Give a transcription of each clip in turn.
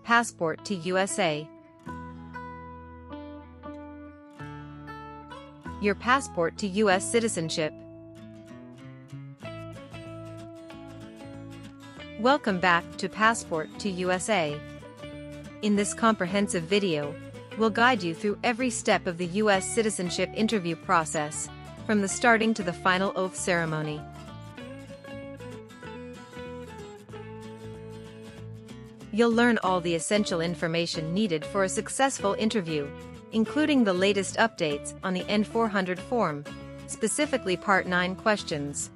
passport to USA. Your passport to U.S. citizenship. Welcome back to Passport to USA. In this comprehensive video, we'll guide you through every step of the U.S. citizenship interview process, from the starting to the final oath ceremony. You'll learn all the essential information needed for a successful interview, including the latest updates on the N-400 form, specifically Part 9 questions.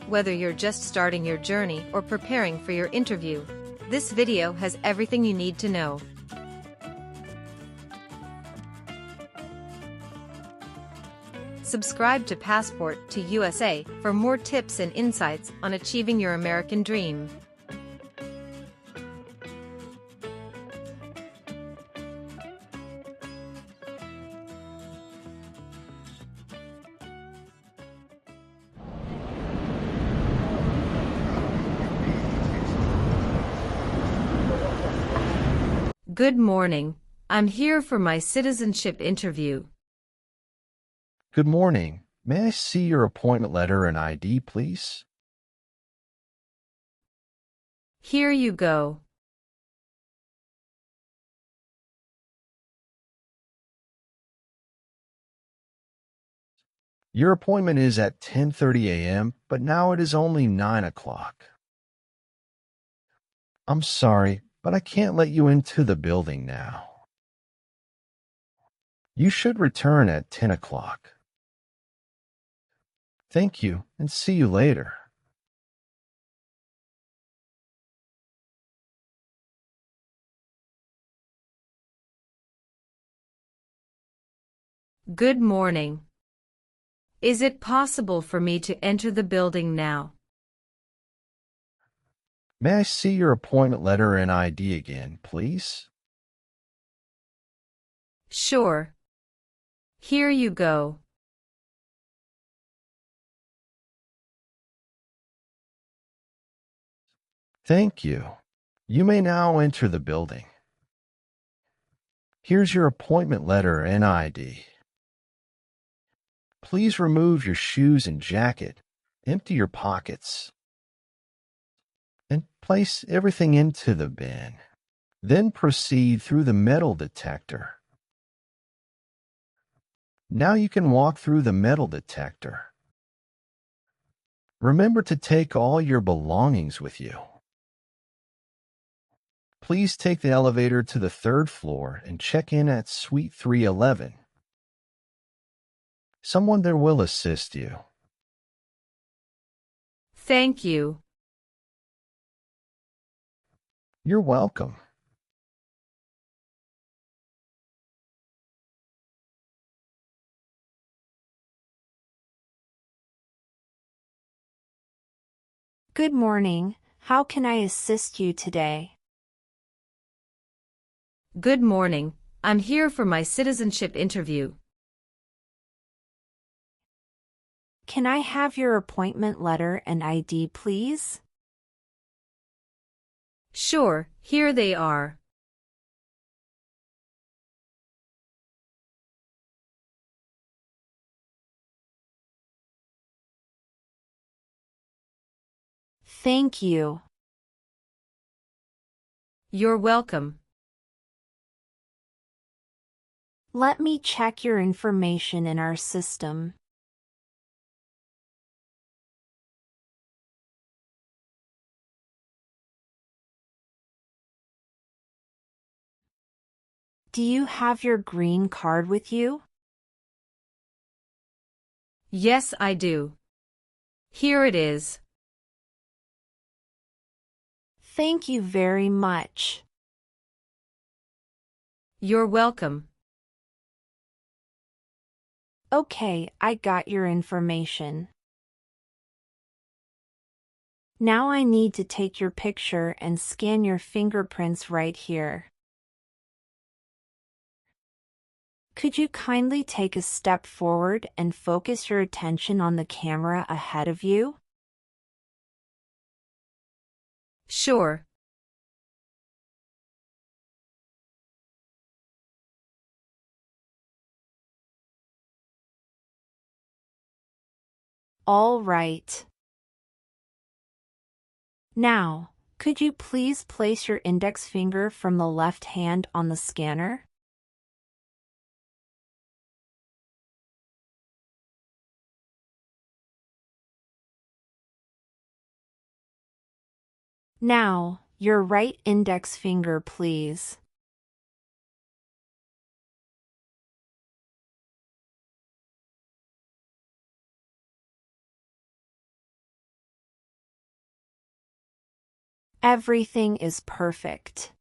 Whether you're just starting your journey or preparing for your interview, this video has everything you need to know. Subscribe to Passport to USA for more tips and insights on achieving your American dream. Good morning. I'm here for my citizenship interview. Good morning. May I see your appointment letter and ID, please? Here you go. Your appointment is at 10:30 a.m., but now it is only 9 o'clock. I'm sorry, but I can't let you into the building now. You should return at 10 o'clock. Thank you, and see you later. Good morning. Is it possible for me to enter the building now? May I see your appointment letter and ID again, please? Sure. Here you go. Thank you. You may now enter the building. Here's your appointment letter and ID. Please remove your shoes and jacket, empty your pockets, and place everything into the bin. Then proceed through the metal detector. Now you can walk through the metal detector. Remember to take all your belongings with you. Please take the elevator to the 3rd floor and check in at Suite 311. Someone there will assist you. Thank you. You're welcome. Good morning. How can I assist you today? Good morning. I'm here for my citizenship interview. Can I have your appointment letter and ID, please? Sure, here they are. Thank you. You're welcome. Let me check your information in our system. Do you have your green card with you? Yes, I do. Here it is. Thank you very much. You're welcome. Okay, I got your information. Now I need to take your picture and scan your fingerprints right here. Could you kindly take a step forward and focus your attention on the camera ahead of you? Sure. All right. Now, could you please place your index finger from the left hand on the scanner? Now, your right index finger, please. Everything is perfect.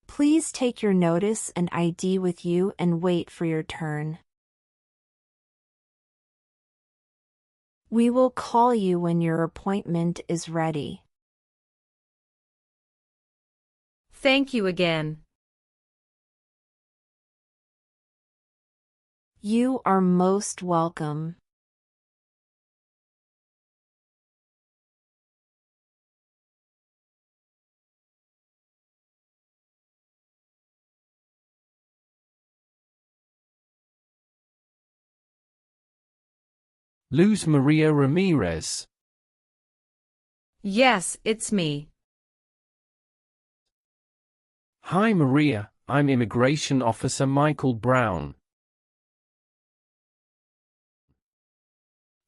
Please take your notice and ID with you and wait for your turn. We will call you when your appointment is ready. Thank you again. You are most welcome. Luz Maria Ramirez. Yes, it's me. Hi Maria, I'm Immigration Officer Michael Brown.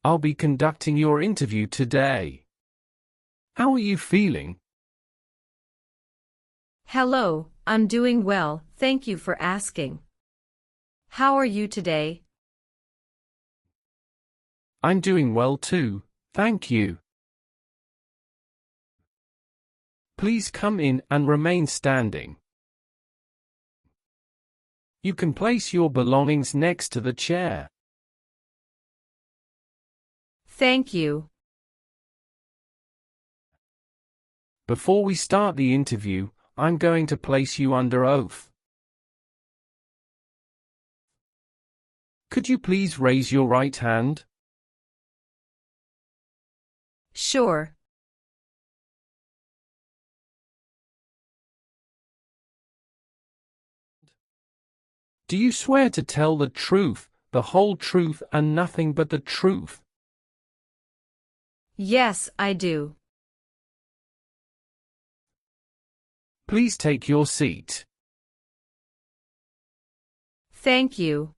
I'll be conducting your interview today. How are you feeling? Hello, I'm doing well, thank you for asking. How are you today? I'm doing well too, thank you. Please come in and remain standing. You can place your belongings next to the chair. Thank you. Before we start the interview, I'm going to place you under oath. Could you please raise your right hand? Sure. Do you swear to tell the truth, the whole truth and nothing but the truth? Yes, I do. Please take your seat. Thank you.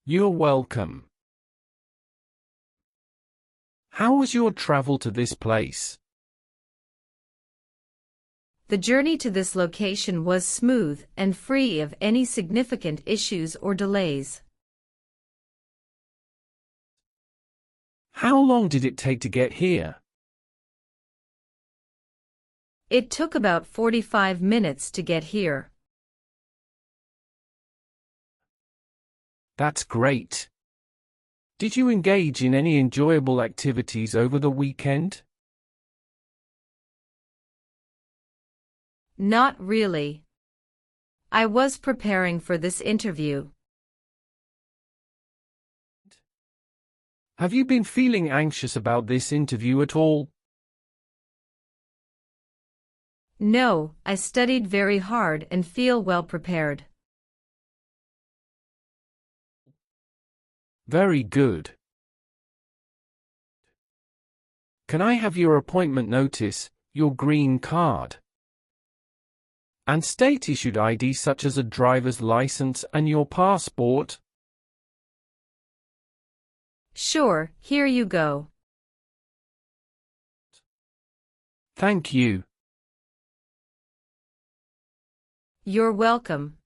You're welcome. How was your travel to this place? The journey to this location was smooth and free of any significant issues or delays. How long did it take to get here? It took about 45 minutes to get here. That's great. Did you engage in any enjoyable activities over the weekend? Not really. I was preparing for this interview. Have you been feeling anxious about this interview at all? No, I studied very hard and feel well prepared. Very good. Can I have your appointment notice, your green card, and state-issued ID such as a driver's license and your passport? Sure, here you go. Thank you. You're welcome.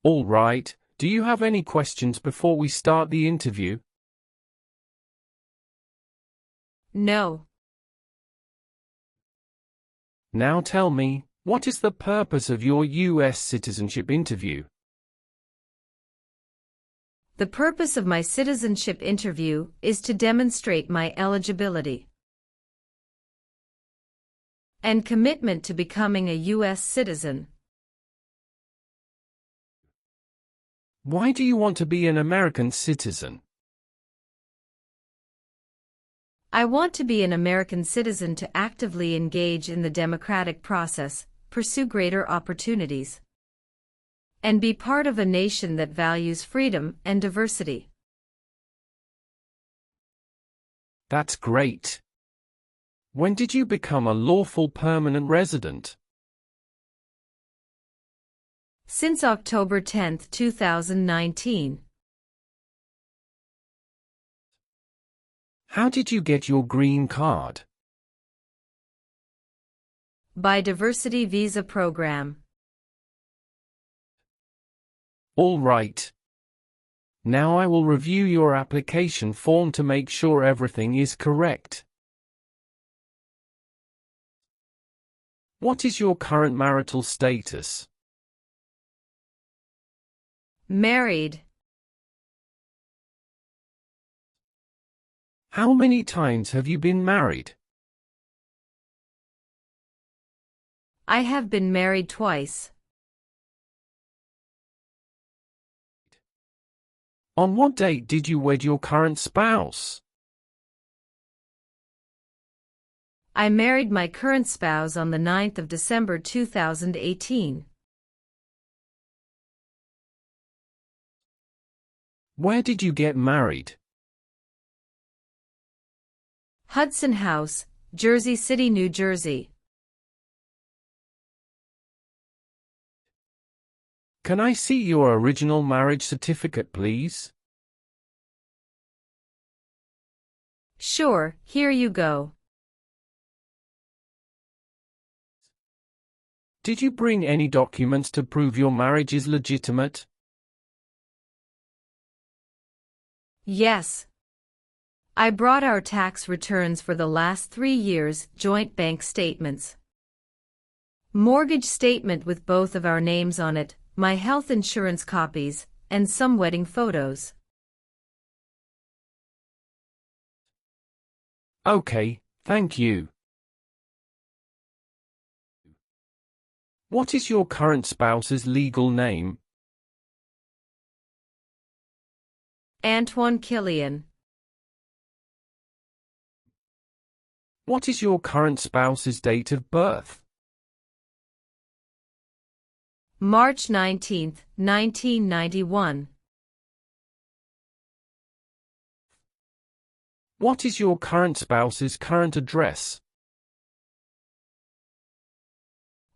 All right, do you have any questions before we start the interview? No. Now tell me, what is the purpose of your U.S. citizenship interview? The purpose of my citizenship interview is to demonstrate my eligibility and commitment to becoming a U.S. citizen. Why do you want to be an American citizen? I want to be an American citizen to actively engage in the democratic process, pursue greater opportunities, and be part of a nation that values freedom and diversity. That's great. When did you become a lawful permanent resident? Since October 10, 2019. How did you get your green card? By Diversity Visa Program. All right. Now I will review your application form to make sure everything is correct. What is your current marital status? Married. How many times have you been married? I have been married twice. On what date did you wed your current spouse? I married my current spouse on the 9th of December 2018. Where did you get married? Hudson House, Jersey City, New Jersey. Can I see your original marriage certificate, please? Sure, here you go. Did you bring any documents to prove your marriage is legitimate? Yes. I brought our tax returns for the last 3 years, joint bank statements, mortgage statement with both of our names on it, my health insurance copies, and some wedding photos. Okay, thank you. What is your current spouse's legal name? Antoine Killian. What is your current spouse's date of birth? March 19, 1991. What is your current spouse's current address?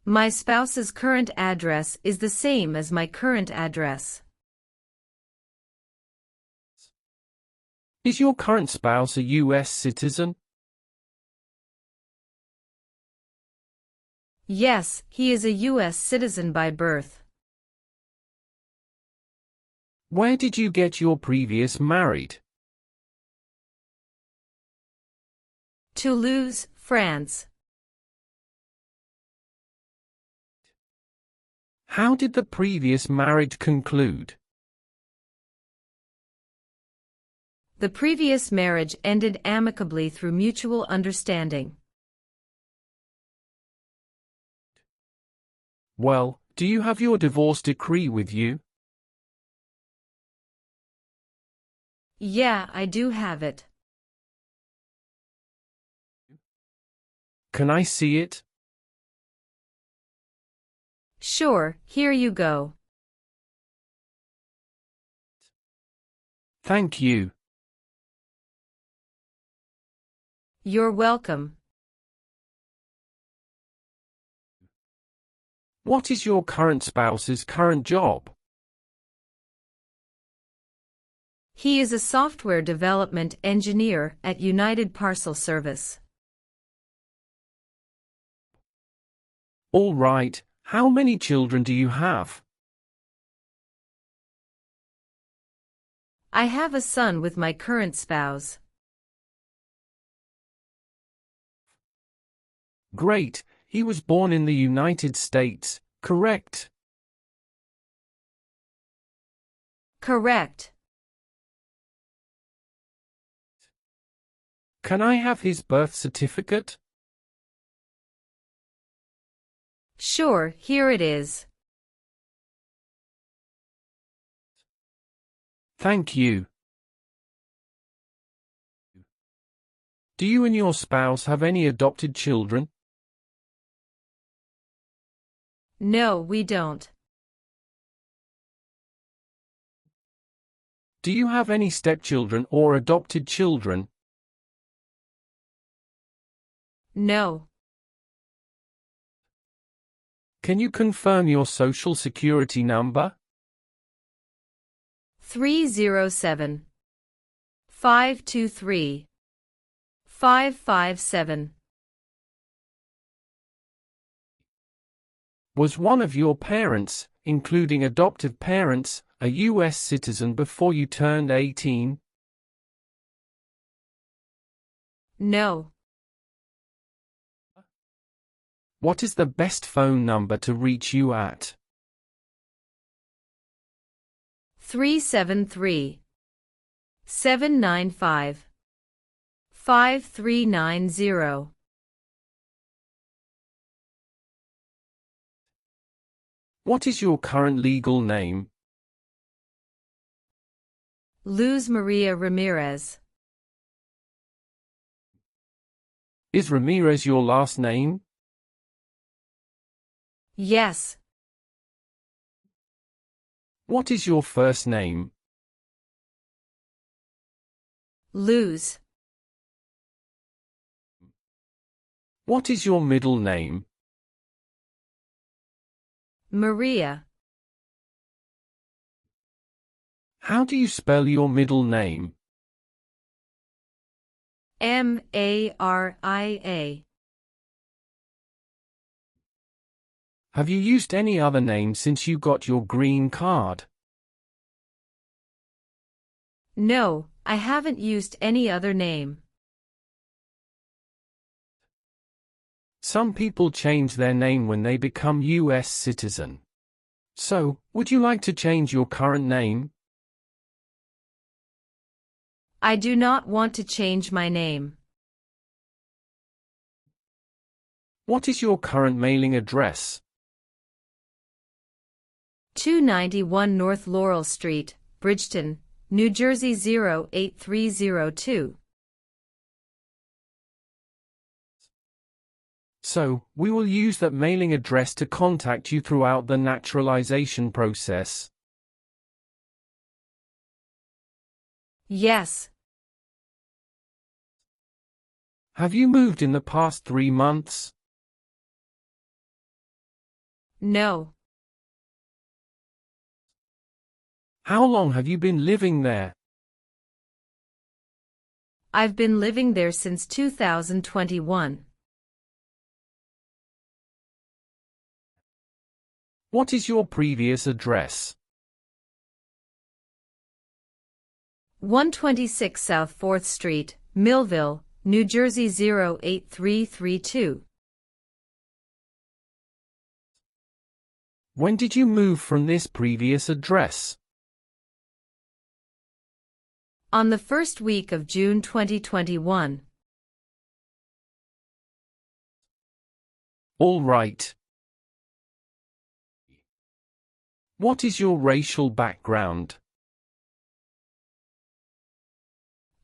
My spouse's current address is the same as my current address. Is your current spouse a U.S. citizen? Yes, he is a U.S. citizen by birth. Where did you get your previous married? Toulouse, France. How did the previous marriage conclude? The previous marriage ended amicably through mutual understanding. Well, do you have your divorce decree with you? Yeah, I do have it. Can I see it? Sure, here you go. Thank you. You're welcome. What is your current spouse's current job? He is a software development engineer at United Parcel Service. All right, how many children do you have? I have a son with my current spouse. Great, he was born in the United States, correct? Correct. Can I have his birth certificate? Sure, here it is. Thank you. Do you and your spouse have any adopted children? No, we don't. Do you have any stepchildren or adopted children? No. Can you confirm your social security number? 307 523 557. Was one of your parents, including adoptive parents, a U.S. citizen before you turned 18? No. What is the best phone number to reach you at? 373 795 5390. What is your current legal name? Luz Maria Ramirez. Is Ramirez your last name? Yes. What is your first name? Luz. What is your middle name? Maria. How do you spell your middle name? Maria. Have you used any other name since you got your green card? No, I haven't used any other name. Some people change their name when they become U.S. citizen. So, would you like to change your current name? I do not want to change my name. What is your current mailing address? 291 North Laurel Street, Bridgeton, New Jersey 08302. So, we will use that mailing address to contact you throughout the naturalization process. Yes. Have you moved in the past 3 months? No. How long have you been living there? I've been living there since 2021. What is your previous address? 126 South 4th Street, Millville, New Jersey 08332. When did you move from this previous address? On the first week of June 2021. All right. What is your racial background?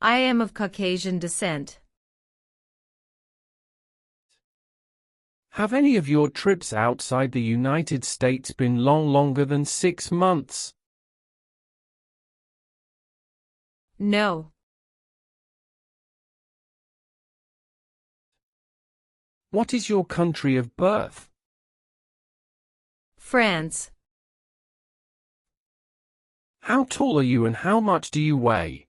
I am of Caucasian descent. Have any of your trips outside the United States been longer than 6 months? No. What is your country of birth? France. How tall are you and how much do you weigh?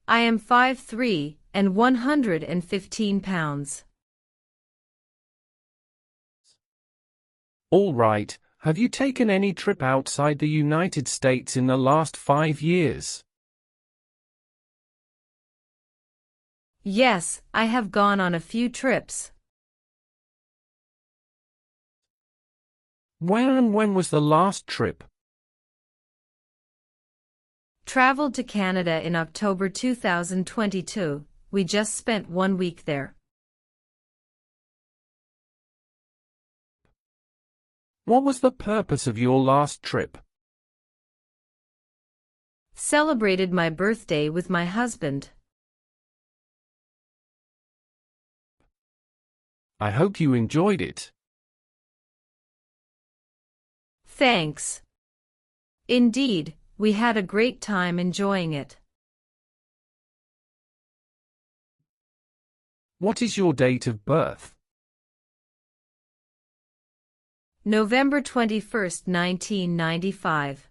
I am 5'3" and 115 pounds. All right. Have you taken any trip outside the United States in the last 5 years? Yes, I have gone on a few trips. Where and when was the last trip? Traveled to Canada in October 2022. We just spent 1 week there. What was the purpose of your last trip? Celebrated my birthday with my husband. I hope you enjoyed it. Thanks. Indeed, we had a great time enjoying it. What is your date of birth? November 21st, 1995.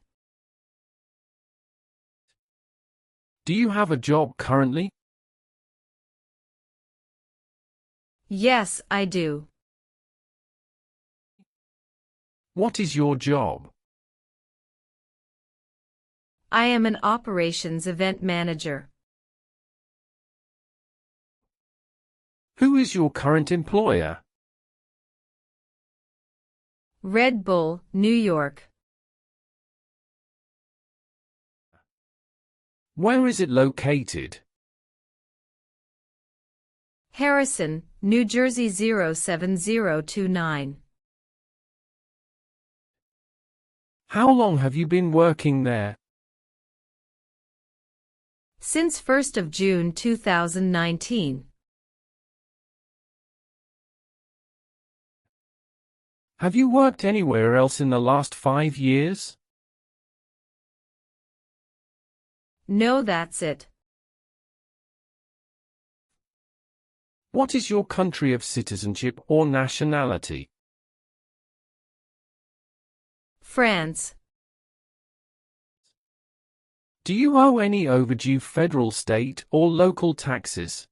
Do you have a job currently? Yes, I do. What is your job? I am an operations event manager. Who is your current employer? Red Bull, New York. Where is it located? Harrison, New Jersey 07029. How long have you been working there? Since 1st of June 2019. Have you worked anywhere else in the last 5 years? No, that's it. What is your country of citizenship or nationality? France. Do you owe any overdue federal, state, or local taxes?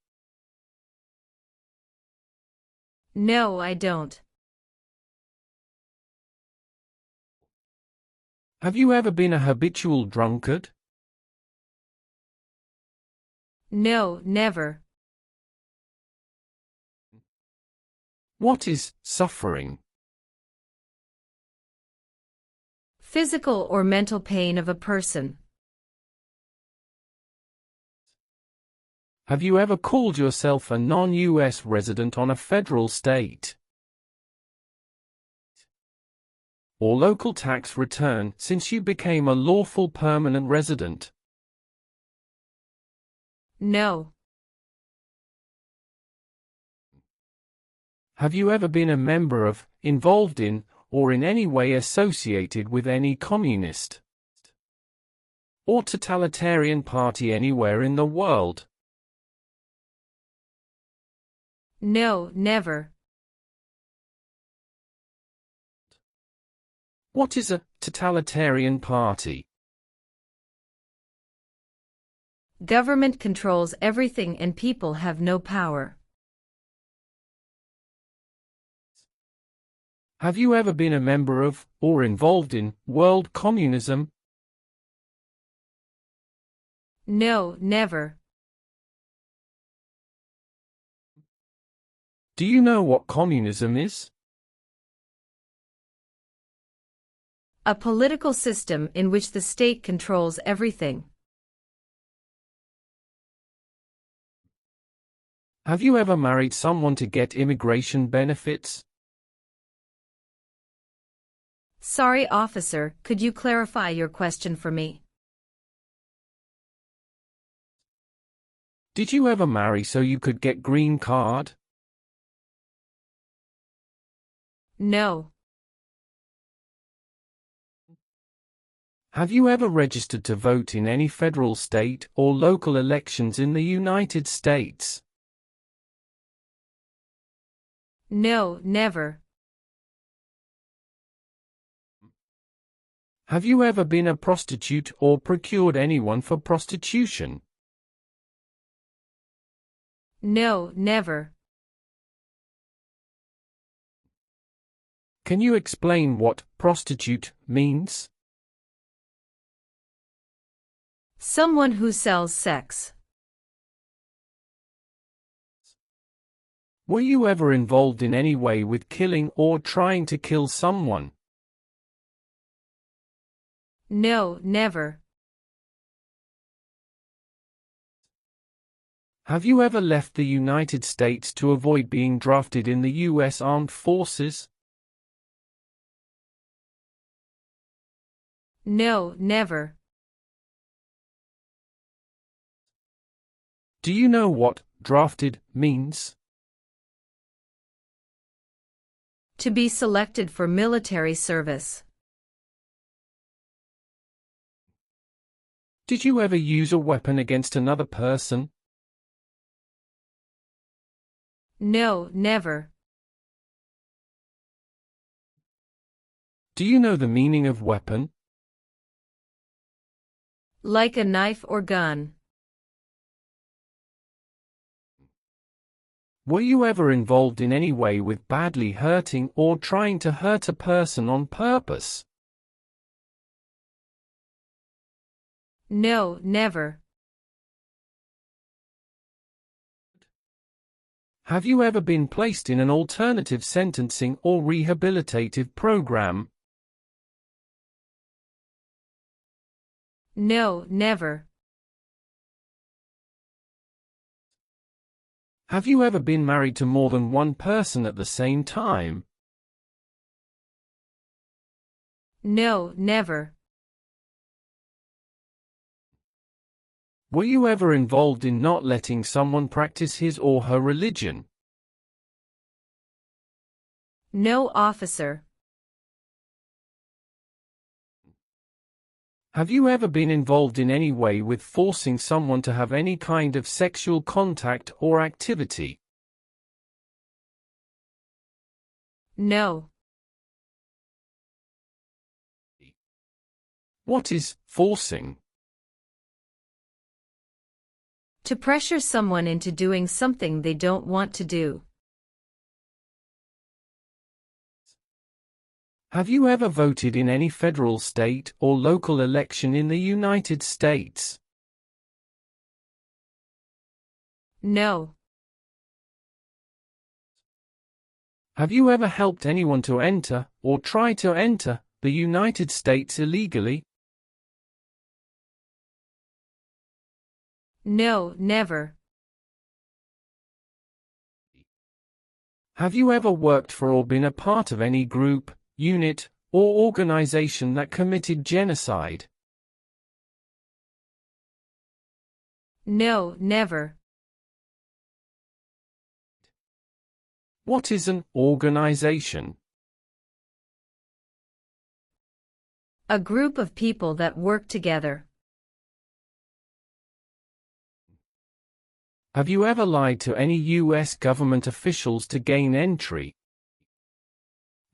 No, I don't. Have you ever been a habitual drunkard? No, never. What is suffering? Physical or mental pain of a person. Have you ever called yourself a non-US resident on a federal, state, or local tax return since you became a lawful permanent resident? No. Have you ever been a member of, involved in, or in any way associated with any communist or totalitarian party anywhere in the world? No, never. What is a totalitarian party? Government controls everything and people have no power. Have you ever been a member of, or involved in, world communism? No, never. Do you know what communism is? A political system in which the state controls everything. Have you ever married someone to get immigration benefits? Sorry, officer, could you clarify your question for me? Did you ever marry so you could get green card? No. Have you ever registered to vote in any federal, state, or local elections in the United States? No, never. Have you ever been a prostitute or procured anyone for prostitution? No, never. Can you explain what prostitute means? Someone who sells sex. Were you ever involved in any way with killing or trying to kill someone? No, never. Have you ever left the United States to avoid being drafted in the U.S. Armed Forces? No, never. Do you know what drafted means? To be selected for military service. Did you ever use a weapon against another person? No, never. Do you know the meaning of weapon? Like a knife or gun. Were you ever involved in any way with badly hurting or trying to hurt a person on purpose? No, never. Have you ever been placed in an alternative sentencing or rehabilitative program? No, never. Have you ever been married to more than one person at the same time? No, never. Were you ever involved in not letting someone practice his or her religion? No, officer. Have you ever been involved in any way with forcing someone to have any kind of sexual contact or activity? No. What is forcing? To pressure someone into doing something they don't want to do. Have you ever voted in any federal, state, or local election in the United States? No. Have you ever helped anyone to enter, or try to enter, the United States illegally? No, never. Have you ever worked for or been a part of any group, unit, or organization that committed genocide? No, never. What is an organization? A group of people that work together. Have you ever lied to any U.S. government officials to gain entry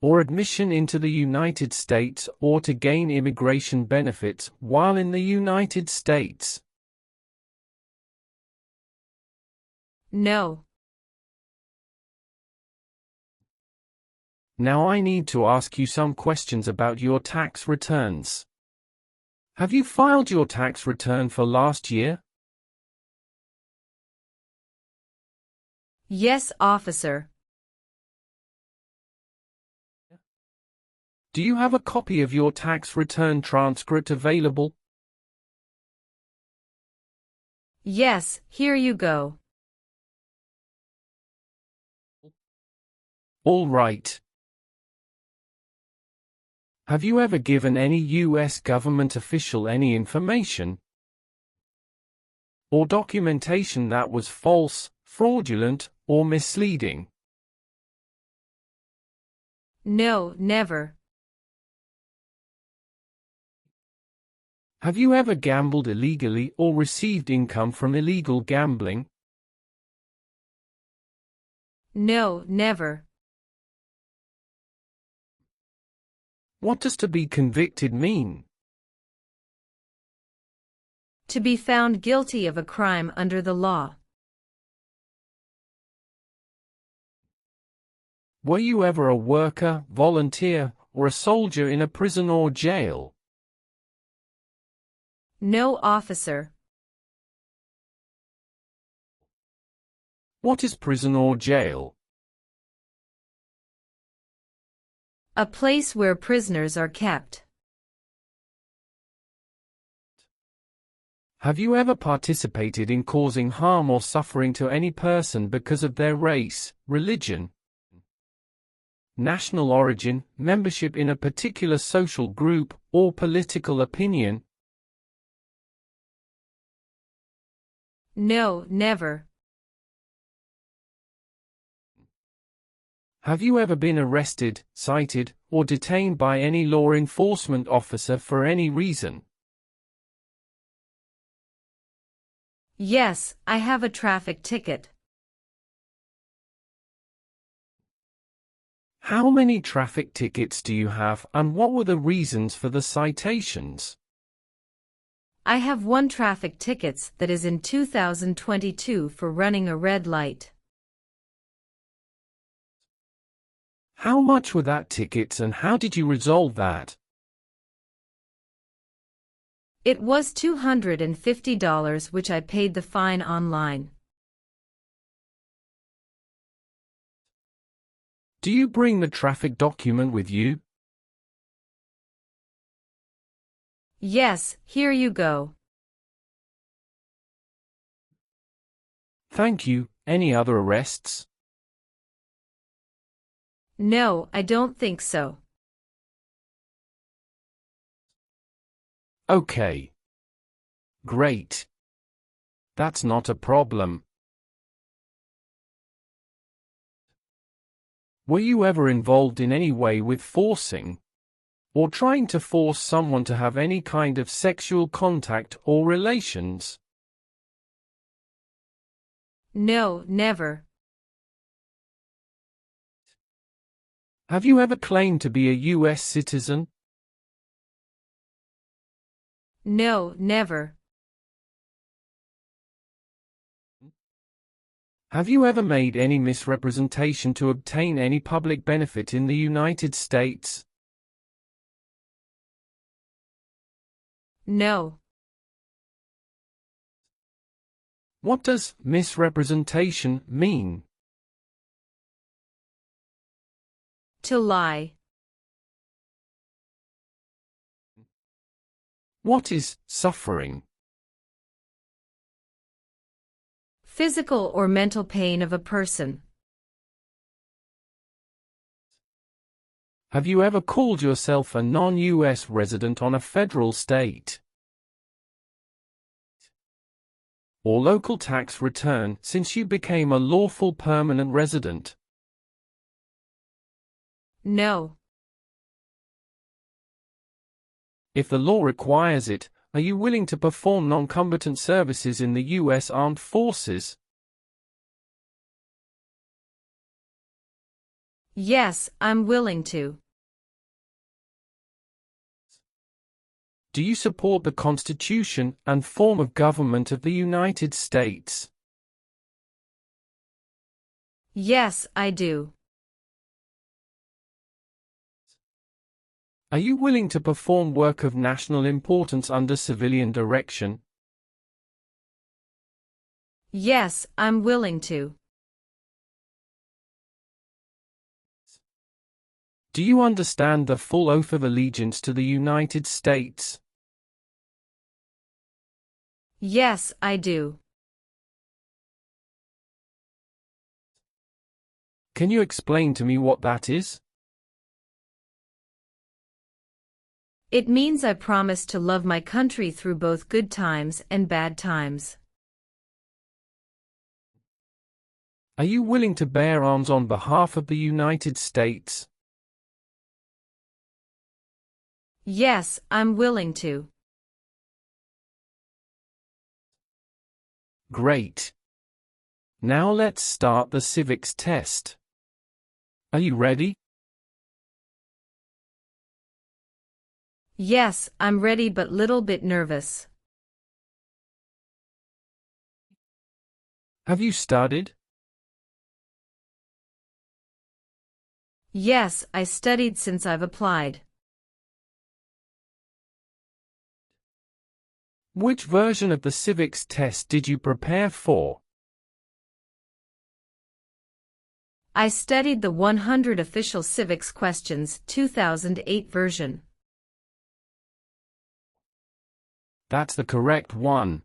or admission into the United States or to gain immigration benefits while in the United States? No. Now I need to ask you some questions about your tax returns. Have you filed your tax return for last year? Yes, officer. Do you have a copy of your tax return transcript available? Yes, here you go. All right. Have you ever given any U.S. government official any information or documentation that was false, fraudulent, or misleading? No, never. Have you ever gambled illegally or received income from illegal gambling? No, never. What does to be convicted mean? To be found guilty of a crime under the law. Were you ever a worker, volunteer, or a soldier in a prison or jail? No, officer. What is prison or jail? A place where prisoners are kept. Have you ever participated in causing harm or suffering to any person because of their race, religion, national origin, membership in a particular social group, or political opinion? No, never. Have you ever been arrested, cited, or detained by any law enforcement officer for any reason? Yes, I have a traffic ticket. How many traffic tickets do you have, and what were the reasons for the citations? I have one traffic ticket that is in 2022 for running a red light. How much were that tickets and how did you resolve that? It was $250 which I paid the fine online. Do you bring the traffic document with you? Yes, here you go. Thank you. Any other arrests? No, I don't think so. Okay. Great. That's not a problem. Were you ever involved in any way with forcing, or trying to force someone to have any kind of sexual contact or relations? No, never. Have you ever claimed to be a U.S. citizen? No, never. Have you ever made any misrepresentation to obtain any public benefit in the United States? No. What does misrepresentation mean? To lie. What is suffering? Physical or mental pain of a person. Have you ever called yourself a non-U.S. resident on a federal, state, or local tax return since you became a lawful permanent resident? No. If the law requires it, are you willing to perform non-combatant services in the U.S. Armed Forces? Yes, I'm willing to. Do you support the Constitution and form of government of the United States? Yes, I do. Are you willing to perform work of national importance under civilian direction? Yes, I'm willing to. Do you understand the full oath of allegiance to the United States? Yes, I do. Can you explain to me what that is? It means I promise to love my country through both good times and bad times. Are you willing to bear arms on behalf of the United States? Yes, I'm willing to. Great. Now let's start the civics test. Are you ready? Yes, I'm ready but little bit nervous. Have you studied? Yes, I studied since I've applied. Which version of the civics test did you prepare for? I studied the 100 Official Civics Questions 2008 version. That's the correct one.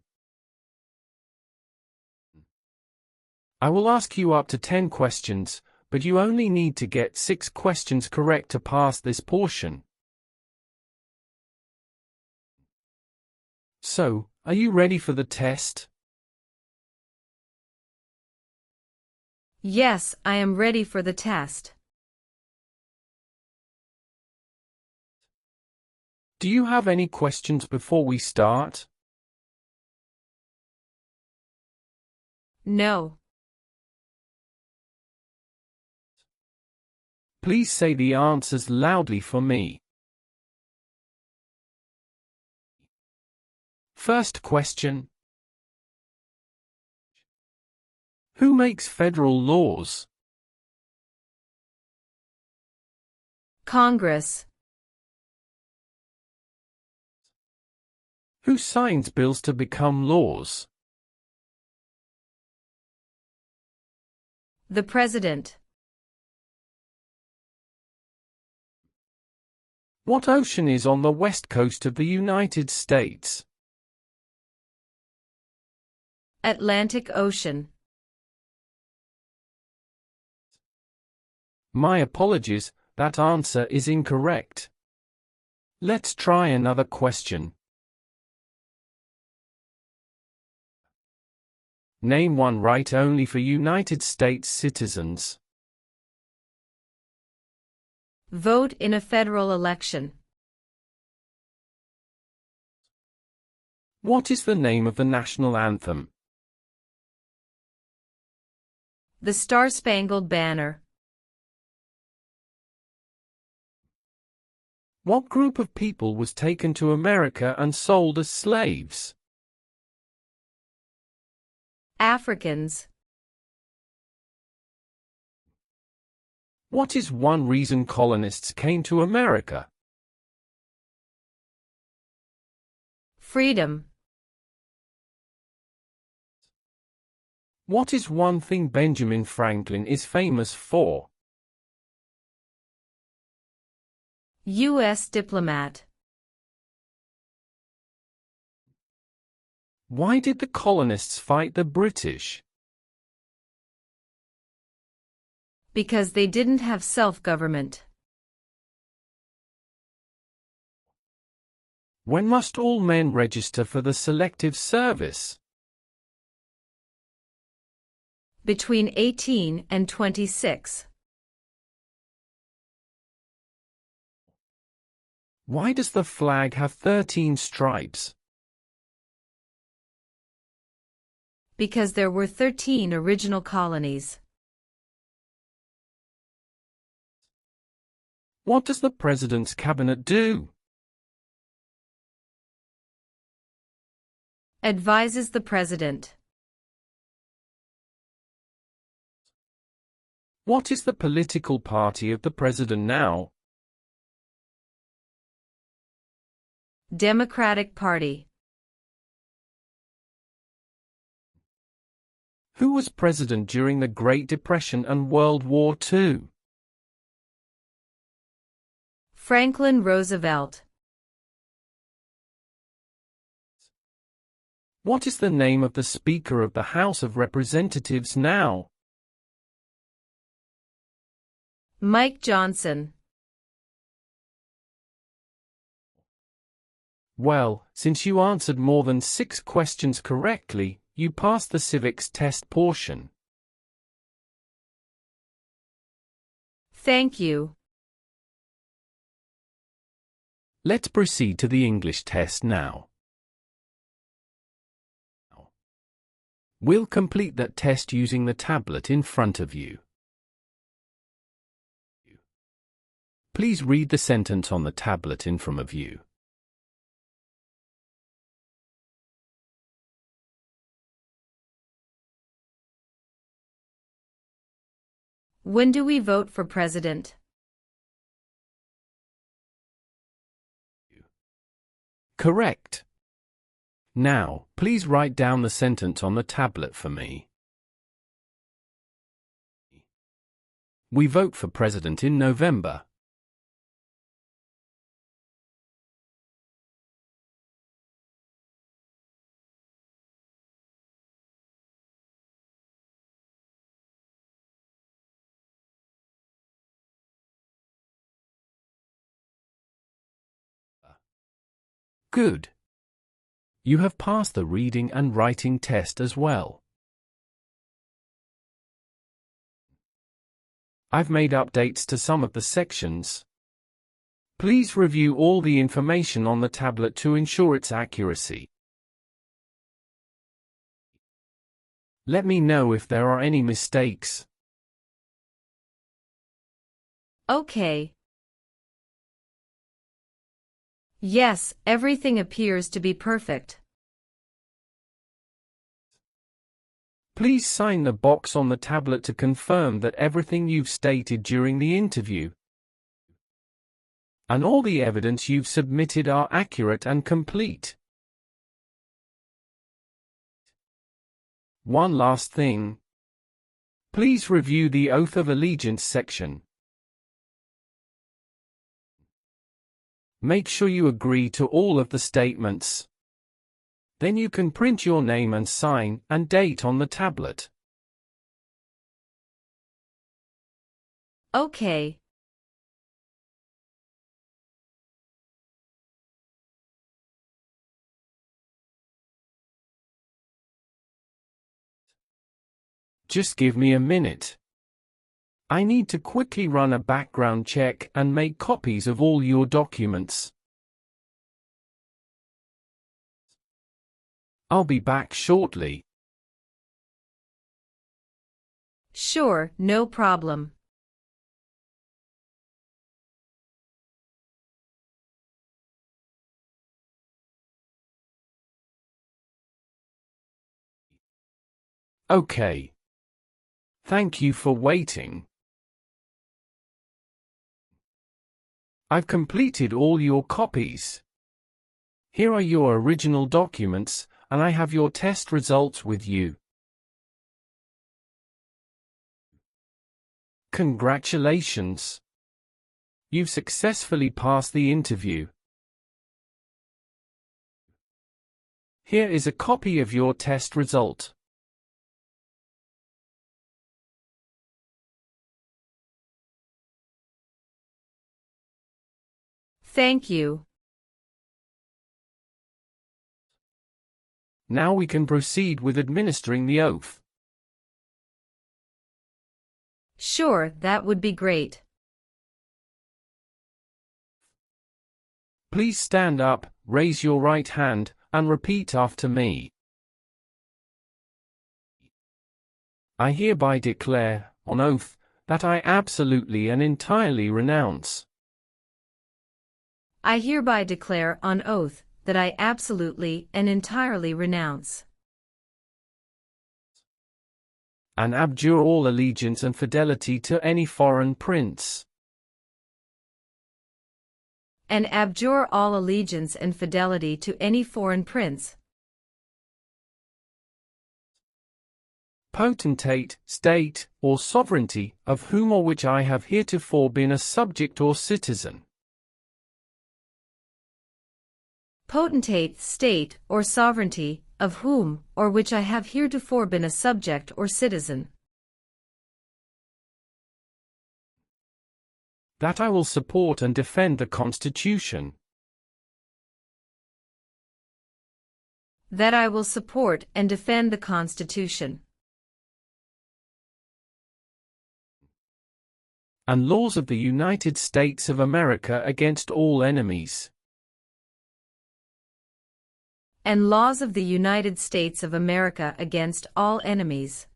I will ask you up to 10 questions, but you only need to get 6 questions correct to pass this portion. So, are you ready for the test? Yes, I am ready for the test. Do you have any questions before we start? No. Please say the answers loudly for me. First question. Who makes federal laws? Congress. Who signs bills to become laws? The President. What ocean is on the west coast of the United States? Atlantic Ocean. My apologies, that answer is incorrect. Let's try another question. Name one right only for United States citizens. Vote in a federal election. What is the name of the national anthem? The Star-Spangled Banner. What group of people was taken to America and sold as slaves? Africans. What is one reason colonists came to America? Freedom. What is one thing Benjamin Franklin is famous for? U.S. diplomat. Why did the colonists fight the British? Because they didn't have self-government. When must all men register for the Selective Service? Between 18 and 26. Why does the flag have 13 stripes? Because there were 13 original colonies. What does the President's cabinet do? Advises the President. What is the political party of the President now? Democratic Party. Who was president during the Great Depression and World War II? Franklin Roosevelt. What is the name of the Speaker of the House of Representatives now? Mike Johnson. Well, since you answered more than 6 questions correctly, you passed the civics test portion. Thank you. Let's proceed to the English test now. We'll complete that test using the tablet in front of you. Please read the sentence on the tablet in front of you. When do we vote for president? Correct. Now, please write down the sentence on the tablet for me. We vote for president in November. Good. You have passed the reading and writing test as well. I've made updates to some of the sections. Please review all the information on the tablet to ensure its accuracy. Let me know if there are any mistakes. Okay. Yes, everything appears to be perfect. Please sign the box on the tablet to confirm that everything you've stated during the interview and all the evidence you've submitted are accurate and complete. One last thing. Please review the Oath of Allegiance section. Make sure you agree to all of the statements. Then you can print your name and sign and date on the tablet. Okay. Just give me a minute. I need to quickly run a background check and make copies of all your documents. I'll be back shortly. Sure, no problem. Okay. Thank you for waiting. I've completed all your copies. Here are your original documents, and I have your test results with you. Congratulations! You've successfully passed the interview. Here is a copy of your test result. Thank you. Now we can proceed with administering the oath. Sure, that would be great. Please stand up, raise your right hand, and repeat after me. I hereby declare, on oath, that I absolutely and entirely renounce I hereby declare on oath that I absolutely and entirely renounce and abjure all allegiance and fidelity to any foreign prince, and abjure all allegiance and fidelity to any foreign prince, potentate, state, or sovereignty, of whom or which I have heretofore been a subject or citizen. Potentate, state, or sovereignty, of whom or which I have heretofore been a subject or citizen. That I will support and defend the Constitution. That I will support and defend the Constitution. And laws of the United States of America against all enemies. And laws of the United States of America against all enemies.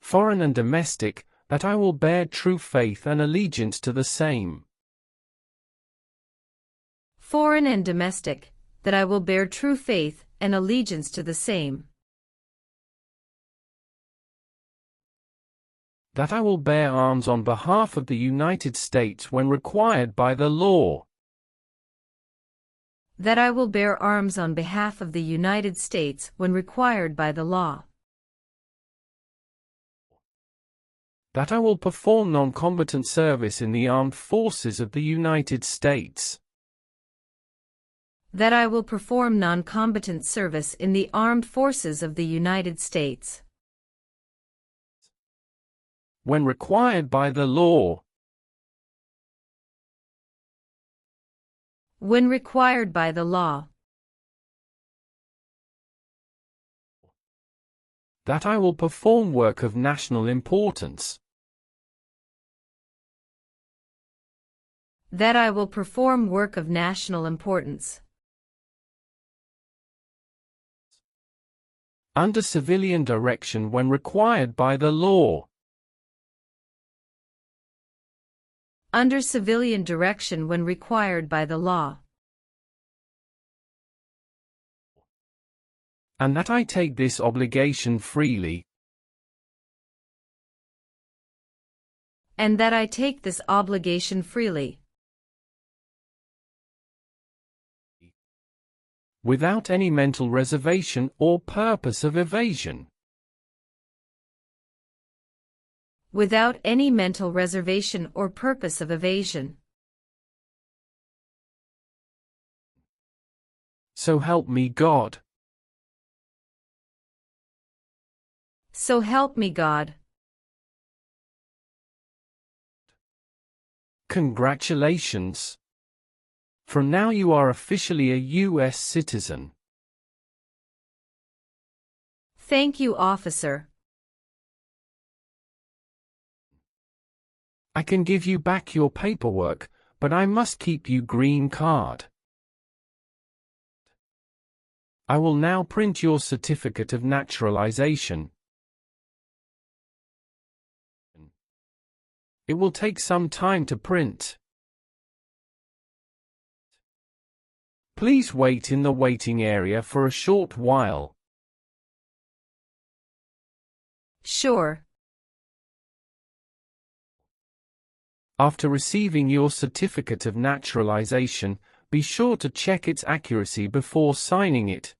Foreign and domestic, that I will bear true faith and allegiance to the same. Foreign and domestic, that I will bear true faith and allegiance to the same. That I will bear arms on behalf of the United States when required by the law. That I will bear arms on behalf of the United States when required by the law. That I will perform non-combatant service in the armed forces of the United States. That I will perform non-combatant service in the armed forces of the United States. When required by the law. When required by the law. That I will perform work of national importance. That I will perform work of national importance. Under civilian direction when required by the law. Under civilian direction when required by the law. And that I take this obligation freely. And that I take this obligation freely. Without any mental reservation or purpose of evasion. Without any mental reservation or purpose of evasion. So help me God. So help me God. Congratulations. From now you are officially a U.S. citizen. Thank you, officer. I can give you back your paperwork, but I must keep you green card. I will now print your certificate of naturalization. It will take some time to print. Please wait in the waiting area for a short while. Sure. After receiving your certificate of naturalization, be sure to check its accuracy before signing it.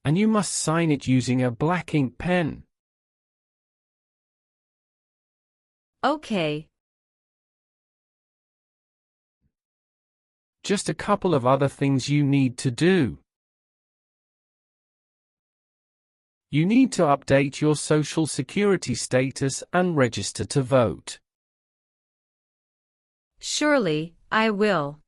And you must sign it using a black ink pen. Okay. Just a couple of other things you need to do. You need to update your Social Security status and register to vote. Surely, I will.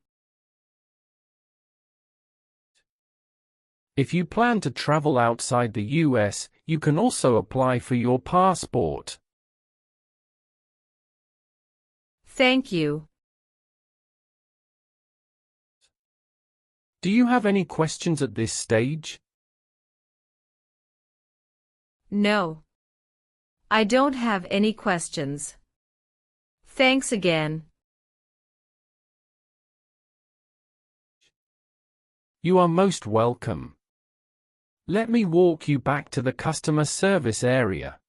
If you plan to travel outside the U.S., you can also apply for your passport. Thank you. Do you have any questions at this stage? No. I don't have any questions. Thanks again. You are most welcome. Let me walk you back to the customer service area.